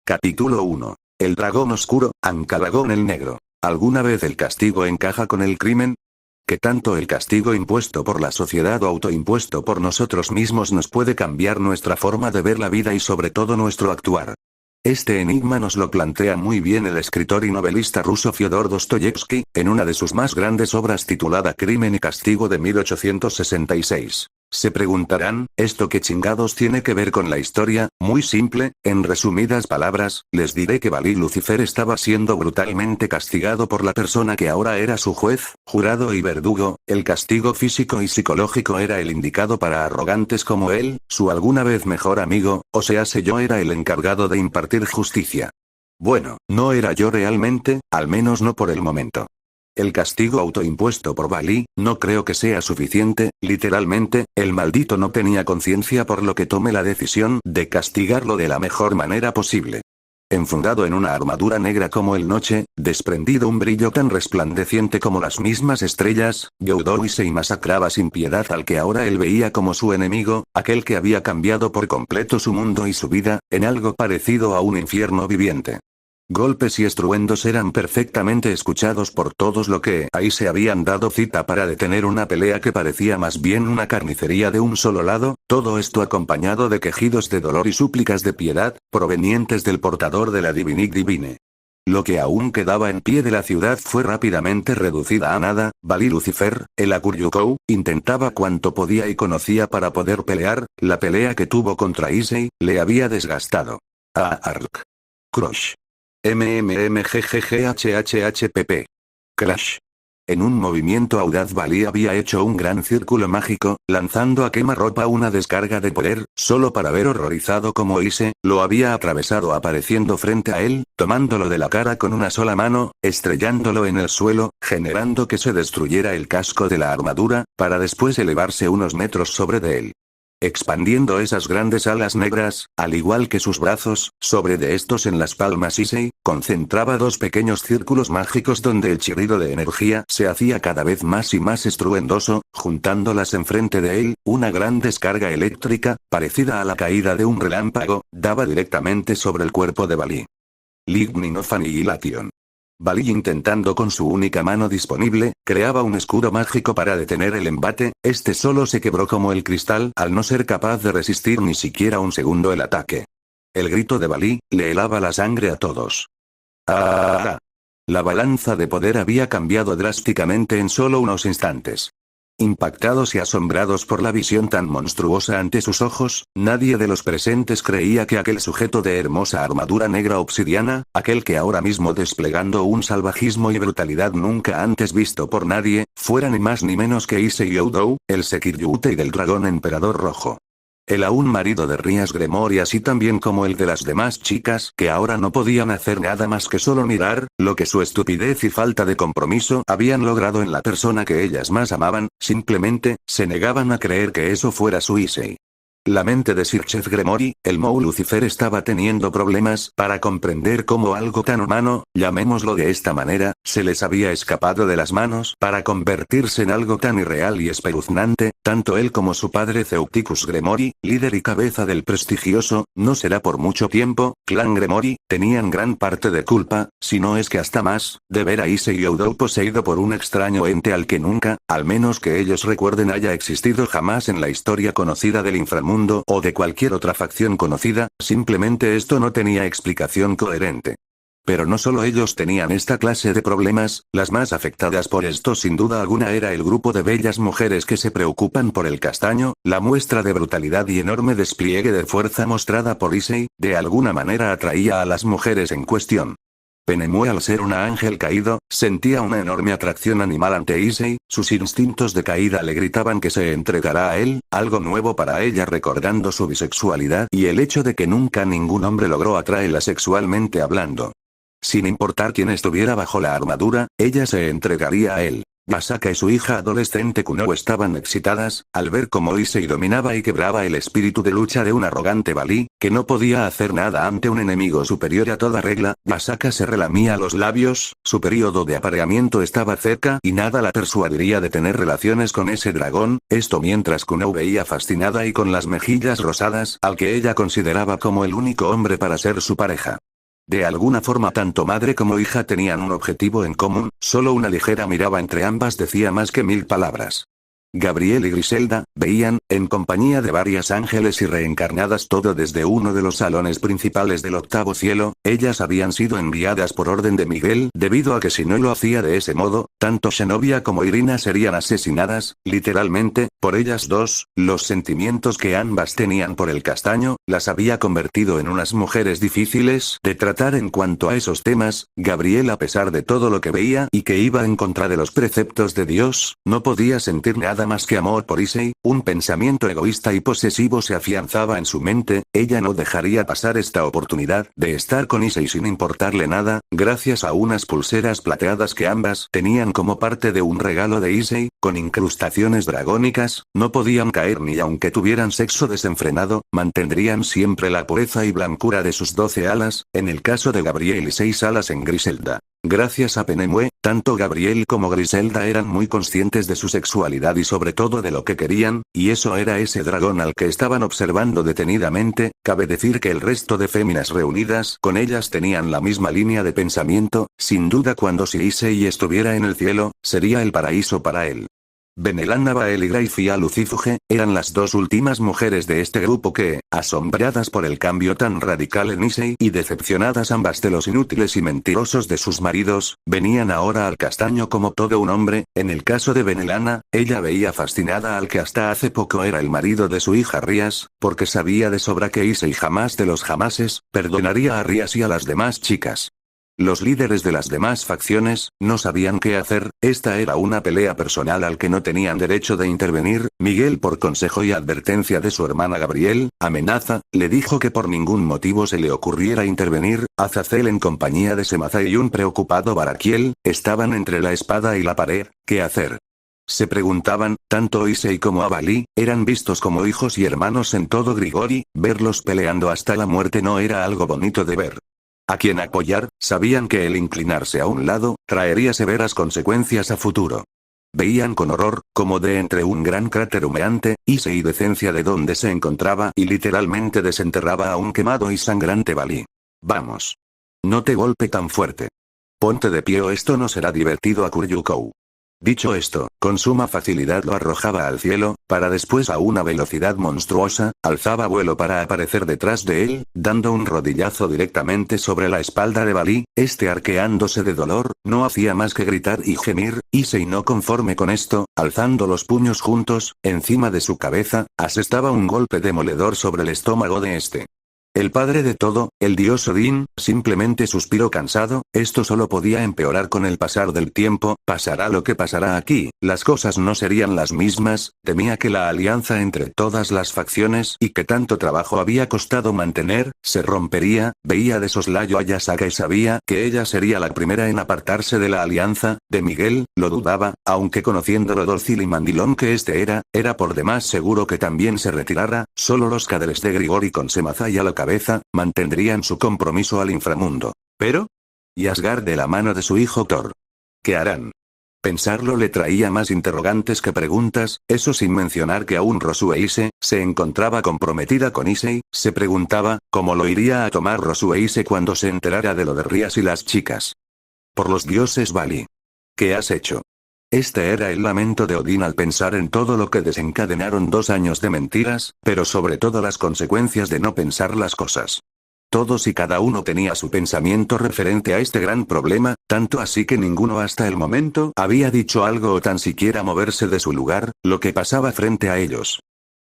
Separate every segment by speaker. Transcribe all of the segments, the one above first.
Speaker 1: Capítulo 1. El dragón oscuro, Ankh-Dragón el negro. ¿Alguna vez el castigo encaja con el crimen? ¿Qué tanto el castigo impuesto por la sociedad o autoimpuesto por nosotros mismos nos puede cambiar nuestra forma de ver la vida y sobre todo nuestro actuar? Este enigma nos lo plantea muy bien el escritor y novelista ruso Fyodor Dostoyevsky, en una de sus más grandes obras titulada Crimen y Castigo de 1866. Se preguntarán, ¿esto qué chingados tiene que ver con la historia? Muy simple, en resumidas palabras, les diré que Valí Lucifer estaba siendo brutalmente castigado por la persona que ahora era su juez, jurado y verdugo. El castigo físico y psicológico era el indicado para arrogantes como él, su alguna vez mejor amigo, o sea, yo era el encargado de impartir justicia. Bueno, no era yo realmente, al menos no por el momento. El castigo autoimpuesto por Valí, no creo que sea suficiente, literalmente, el maldito no tenía conciencia por lo que tomé la decisión de castigarlo de la mejor manera posible. Enfundado en una armadura negra como el noche, desprendido un brillo tan resplandeciente como las mismas estrellas, Yodowise y masacraba sin piedad al que ahora él veía como su enemigo, aquel que había cambiado por completo su mundo y su vida, en algo parecido a un infierno viviente. Golpes y estruendos eran perfectamente escuchados por todos los que ahí se habían dado cita para detener una pelea que parecía más bien una carnicería de un solo lado, todo esto acompañado de quejidos de dolor y súplicas de piedad, provenientes del portador de la Divinic Divine. Lo que aún quedaba en pie de la ciudad fue rápidamente reducida a nada. Valí Lucifer, el Akuryukou, intentaba cuanto podía y conocía para poder pelear. La pelea que tuvo contra Issei, le había desgastado. Ark. Crush. MMMGGGHHHPP. Crash. En un movimiento audaz Valí había hecho un gran círculo mágico, lanzando a quemarropa una descarga de poder, solo para ver horrorizado como Issei, lo había atravesado apareciendo frente a él, tomándolo de la cara con una sola mano, estrellándolo en el suelo, generando que se destruyera el casco de la armadura, para después elevarse unos metros sobre de él. Expandiendo esas grandes alas negras, al igual que sus brazos, sobre de estos en las palmas Issei, concentraba dos pequeños círculos mágicos donde el chirrido de energía se hacía cada vez más y más estruendoso, juntándolas enfrente de él, una gran descarga eléctrica, parecida a la caída de un relámpago, daba directamente sobre el cuerpo de Valí. Lightning of Annihilation. Valí, intentando con su única mano disponible, creaba un escudo mágico para detener el embate, este solo se quebró como el cristal al no ser capaz de resistir ni siquiera un segundo el ataque. El grito de Valí, le helaba la sangre a todos. ¡Ah! La balanza de poder había cambiado drásticamente en solo unos instantes. Impactados y asombrados por la visión tan monstruosa ante sus ojos, nadie de los presentes creía que aquel sujeto de hermosa armadura negra obsidiana, aquel que ahora mismo desplegando un salvajismo y brutalidad nunca antes visto por nadie, fuera ni más ni menos que Issei Youdou, el Sekiryutei del dragón emperador rojo. El aún marido de Rias Gremor y así también como el de las demás chicas que ahora no podían hacer nada más que solo mirar, lo que su estupidez y falta de compromiso habían logrado en la persona que ellas más amaban, simplemente, se negaban a creer que eso fuera su Issei. La mente de Sir Chef Gremory, el Mou Lucifer estaba teniendo problemas para comprender cómo algo tan humano, llamémoslo de esta manera, se les había escapado de las manos para convertirse en algo tan irreal y espeluznante. Tanto él como su padre Ceuticus Gremory, líder y cabeza del prestigioso, no será por mucho tiempo, clan Gremory, tenían gran parte de culpa, si no es que hasta más, de ver a Issei Youdou poseído por un extraño ente al que nunca, al menos que ellos recuerden, haya existido jamás en la historia conocida del inframundo o de cualquier otra facción conocida. Simplemente esto no tenía explicación coherente. Pero no solo ellos tenían esta clase de problemas, las más afectadas por esto sin duda alguna era el grupo de bellas mujeres que se preocupan por el castaño, la muestra de brutalidad y enorme despliegue de fuerza mostrada por Issei, de alguna manera atraía a las mujeres en cuestión. Penemue, al ser un ángel caído, sentía una enorme atracción animal ante Issei, sus instintos de caída le gritaban que se entregará a él, algo nuevo para ella recordando su bisexualidad y el hecho de que nunca ningún hombre logró atraerla sexualmente hablando. Sin importar quién estuviera bajo la armadura, ella se entregaría a él. Masaka y su hija adolescente Kuno estaban excitadas, al ver cómo Issei dominaba y quebraba el espíritu de lucha de un arrogante Valí, que no podía hacer nada ante un enemigo superior a toda regla. Masaka se relamía los labios, su período de apareamiento estaba cerca y nada la persuadiría de tener relaciones con ese dragón, esto mientras Kuno veía fascinada y con las mejillas rosadas al que ella consideraba como el único hombre para ser su pareja. De alguna forma tanto madre como hija tenían un objetivo en común, solo una ligera mirada entre ambas decía más que 1000 palabras. Gabriel y Griselda, veían, en compañía de varias ángeles y reencarnadas todo desde uno de los salones principales del octavo cielo, ellas habían sido enviadas por orden de Miguel debido a que si no lo hacía de ese modo, tanto Zenobia como Irina serían asesinadas, literalmente, por ellas dos. Los sentimientos que ambas tenían por el castaño, las había convertido en unas mujeres difíciles de tratar en cuanto a esos temas. Gabriel, a pesar de todo lo que veía y que iba en contra de los preceptos de Dios, no podía sentir nada más que amor por Issei. Un pensamiento egoísta y posesivo se afianzaba en su mente. Ella no dejaría pasar esta oportunidad de estar con Issei sin importarle nada, gracias a unas pulseras plateadas que ambas tenían como parte de un regalo de Issei, con incrustaciones dragónicas. No podían caer ni aunque tuvieran sexo desenfrenado, mantendrían siempre la pureza y blancura de sus 12 alas, en el caso de Gabriel y 6 alas en Griselda. Gracias a Penemue, tanto Gabriel como Griselda eran muy conscientes de su sexualidad y sobre todo de lo que querían, y eso era ese dragón al que estaban observando detenidamente. Cabe decir que el resto de féminas reunidas con ellas tenían la misma línea de pensamiento. Sin duda, cuando Issei estuviera en el cielo, sería el paraíso para él. Benelana Baeligra y Fia Lucifuge, eran las dos últimas mujeres de este grupo que, asombradas por el cambio tan radical en Issei y decepcionadas ambas de los inútiles y mentirosos de sus maridos, venían ahora al castaño como todo un hombre. En el caso de Benelana, ella veía fascinada al que hasta hace poco era el marido de su hija Rías, porque sabía de sobra que Issei jamás de los jamases, perdonaría a Rías y a las demás chicas. Los líderes de las demás facciones, no sabían qué hacer. Esta era una pelea personal al que no tenían derecho de intervenir. Miguel, por consejo y advertencia de su hermana Gabriel, amenaza, le dijo que por ningún motivo se le ocurriera intervenir. Azazel, en compañía de Semaza y un preocupado Baraquiel, estaban entre la espada y la pared. ¿Qué hacer? Se preguntaban. Tanto Issei como Avalí, eran vistos como hijos y hermanos en todo Grigori. Verlos peleando hasta la muerte no era algo bonito de ver. A quien apoyar, sabían que el inclinarse a un lado, traería severas consecuencias a futuro. Veían con horror, como de entre un gran cráter humeante, Issei decencia de donde se encontraba y literalmente desenterraba a un quemado y sangrante Valí. Vamos. No te golpe tan fuerte. Ponte de pie o esto no será divertido a Kuryukou. Dicho esto, con suma facilidad lo arrojaba al cielo, para después a una velocidad monstruosa, alzaba vuelo para aparecer detrás de él, dando un rodillazo directamente sobre la espalda de Valí. Este, arqueándose de dolor, no hacía más que gritar y gemir. Issei, no conforme con esto, alzando los puños juntos, encima de su cabeza, asestaba un golpe demoledor sobre el estómago de este. El padre de todo, el dios Odín, simplemente suspiró cansado. Esto solo podía empeorar con el pasar del tiempo. Pasará lo que pasará aquí, las cosas no serían las mismas. Temía que la alianza entre todas las facciones y que tanto trabajo había costado mantener, se rompería. Veía de soslayo a Yasaka y sabía que ella sería la primera en apartarse de la alianza. De Miguel, lo dudaba, aunque conociendo lo dócil y mandilón que este era por demás seguro que también se retirara. Solo los cadeles de Grigori con Semaza y a la cabeza, mantendrían su compromiso al inframundo. Pero, ¿y Asgard de la mano de su hijo Thor? ¿Qué harán? Pensarlo le traía más interrogantes que preguntas, eso sin mencionar que aún Rosueise se encontraba comprometida con Issei. Se preguntaba, ¿cómo lo iría a tomar Rosueise cuando se enterara de lo de Rías y las chicas? Por los dioses Valí. ¿Qué has hecho? Este era el lamento de Odín al pensar en todo lo que desencadenaron 2 años de mentiras, pero sobre todo las consecuencias de no pensar las cosas. Todos y cada uno tenía su pensamiento referente a este gran problema, tanto así que ninguno hasta el momento había dicho algo o tan siquiera moverse de su lugar. Lo que pasaba frente a ellos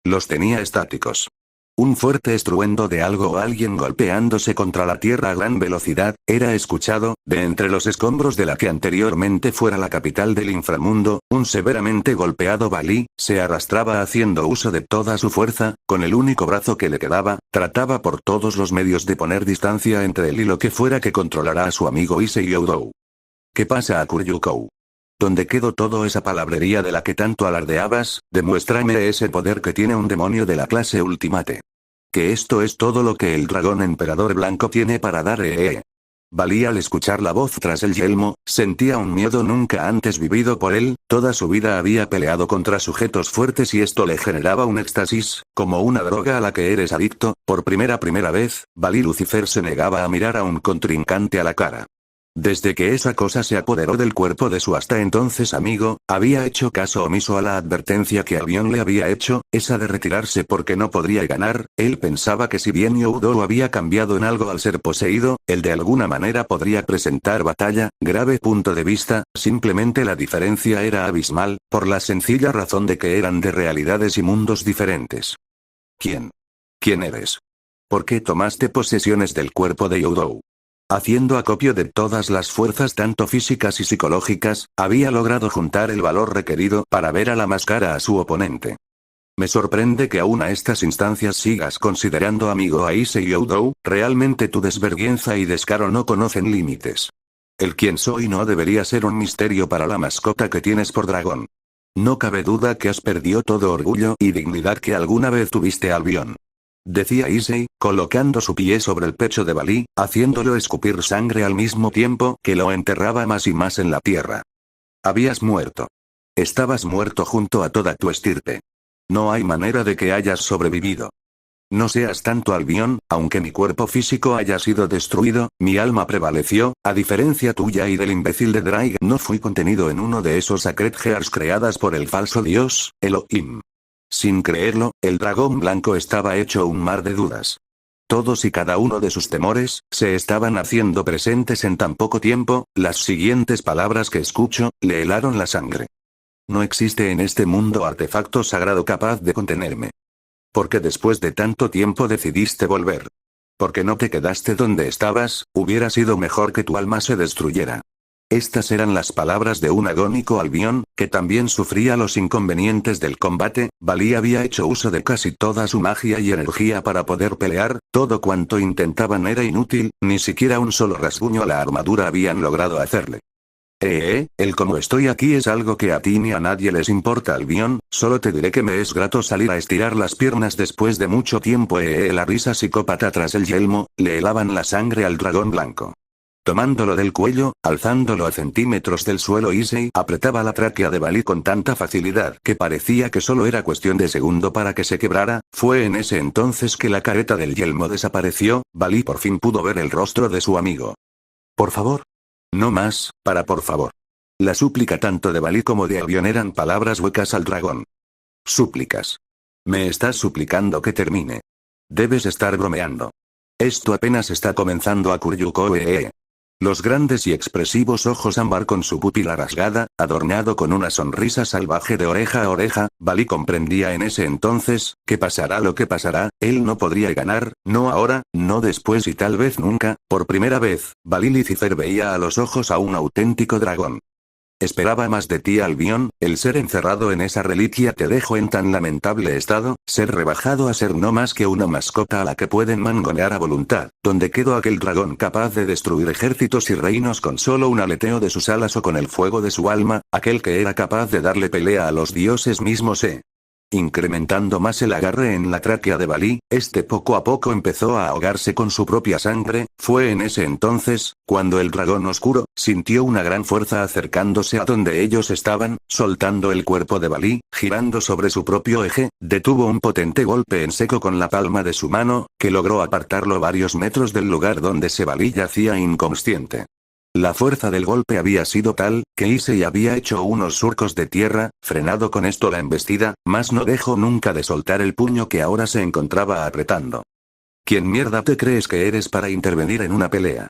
Speaker 1: los tenía estáticos. Un fuerte estruendo de algo o alguien golpeándose contra la tierra a gran velocidad, era escuchado, de entre los escombros de la que anteriormente fuera la capital del inframundo. Un severamente golpeado Valí, se arrastraba haciendo uso de toda su fuerza, con el único brazo que le quedaba, trataba por todos los medios de poner distancia entre él y lo que fuera que controlara a su amigo Issei Oudou. ¿Qué pasa a Kuryukou? ¿Dónde quedó toda esa palabrería de la que tanto alardeabas? Demuéstrame ese poder que tiene un demonio de la clase Ultimate. Que esto es todo lo que el dragón emperador blanco tiene para dar. Balí al escuchar la voz tras el yelmo, sentía un miedo nunca antes vivido por él, toda su vida había peleado contra sujetos fuertes y esto le generaba un éxtasis, como una droga a la que eres adicto. Por primera vez, Balí Lucifer se negaba a mirar a un contrincante a la cara. Desde que esa cosa se apoderó del cuerpo de su hasta entonces amigo, había hecho caso omiso a la advertencia que Albion le había hecho, esa de retirarse porque no podría ganar. Él pensaba que si bien Youdou había cambiado en algo al ser poseído, él de alguna manera podría presentar batalla. Grave punto de vista, simplemente la diferencia era abismal, por la sencilla razón de que eran de realidades y mundos diferentes. ¿Quién? ¿Quién eres? ¿Por qué tomaste posesiones del cuerpo de Youdou? Haciendo acopio de todas las fuerzas tanto físicas y psicológicas, había logrado juntar el valor requerido para ver a la máscara a su oponente. Me sorprende que aún a estas instancias sigas considerando amigo a Issei Youdou, realmente tu desvergüenza y descaro no conocen límites. El quién soy no debería ser un misterio para la mascota que tienes por dragón. No cabe duda que has perdido todo orgullo y dignidad que alguna vez tuviste, Albion. Decía Issei, colocando su pie sobre el pecho de Balí, haciéndolo escupir sangre al mismo tiempo que lo enterraba más y más en la tierra. Habías muerto. Estabas muerto junto a toda tu estirpe. No hay manera de que hayas sobrevivido. No seas tanto Albion, aunque mi cuerpo físico haya sido destruido, mi alma prevaleció, a diferencia tuya y del imbécil de Drake. No fui contenido en uno de esos Sacred Hearts creadas por el falso dios, Elohim. Sin creerlo, el dragón blanco estaba hecho un mar de dudas. Todos y cada uno de sus temores, se estaban haciendo presentes en tan poco tiempo. Las siguientes palabras que escucho, le helaron la sangre. No existe en este mundo artefacto sagrado capaz de contenerme. Porque después de tanto tiempo decidiste volver. Porque no te quedaste donde estabas, hubiera sido mejor que tu alma se destruyera. Estas eran las palabras de un agónico Albion, que también sufría los inconvenientes del combate. Balí había hecho uso de casi toda su magia y energía para poder pelear, todo cuanto intentaban era inútil, ni siquiera un solo rasguño a la armadura habían logrado hacerle. El cómo estoy aquí es algo que a ti ni a nadie les importa, Albion, solo te diré que me es grato salir a estirar las piernas después de mucho tiempo. La risa psicópata tras el yelmo, le helaban la sangre al dragón blanco. Tomándolo del cuello, alzándolo a centímetros del suelo, Issei apretaba la tráquea de Balí con tanta facilidad que parecía que solo era cuestión de segundo para que se quebrara. Fue en ese entonces que la careta del yelmo desapareció. Balí por fin pudo ver el rostro de su amigo. Por favor. No más, por favor. La súplica tanto de Balí como de Albion eran palabras huecas al dragón. Súplicas. Me estás suplicando que termine. Debes estar bromeando. Esto apenas está comenzando a Kuryuko. Los grandes y expresivos ojos ámbar con su pupila rasgada, adornado con una sonrisa salvaje de oreja a oreja. Balí comprendía en ese entonces, que pasará lo que pasará, él no podría ganar, no ahora, no después y tal vez nunca. Por primera vez, Balí Lucifer veía a los ojos a un auténtico dragón. Esperaba más de ti, Albion, el ser encerrado en esa reliquia te dejó en tan lamentable estado, ser rebajado a ser no más que una mascota a la que pueden mangonear a voluntad, donde quedó aquel dragón capaz de destruir ejércitos y reinos con solo un aleteo de sus alas o con el fuego de su alma, aquel que era capaz de darle pelea a los dioses mismos. Incrementando más el agarre en la tráquea de Balí, este poco a poco empezó a ahogarse con su propia sangre. Fue en ese entonces, cuando el dragón oscuro, sintió una gran fuerza acercándose a donde ellos estaban, soltando el cuerpo de Balí, girando sobre su propio eje, detuvo un potente golpe en seco con la palma de su mano, que logró apartarlo varios metros del lugar donde se Balí yacía inconsciente. La fuerza del golpe había sido tal, que Issei había hecho unos surcos de tierra, frenado con esto la embestida, mas no dejó nunca de soltar el puño que ahora se encontraba apretando. ¿Quién mierda te crees que eres para intervenir en una pelea?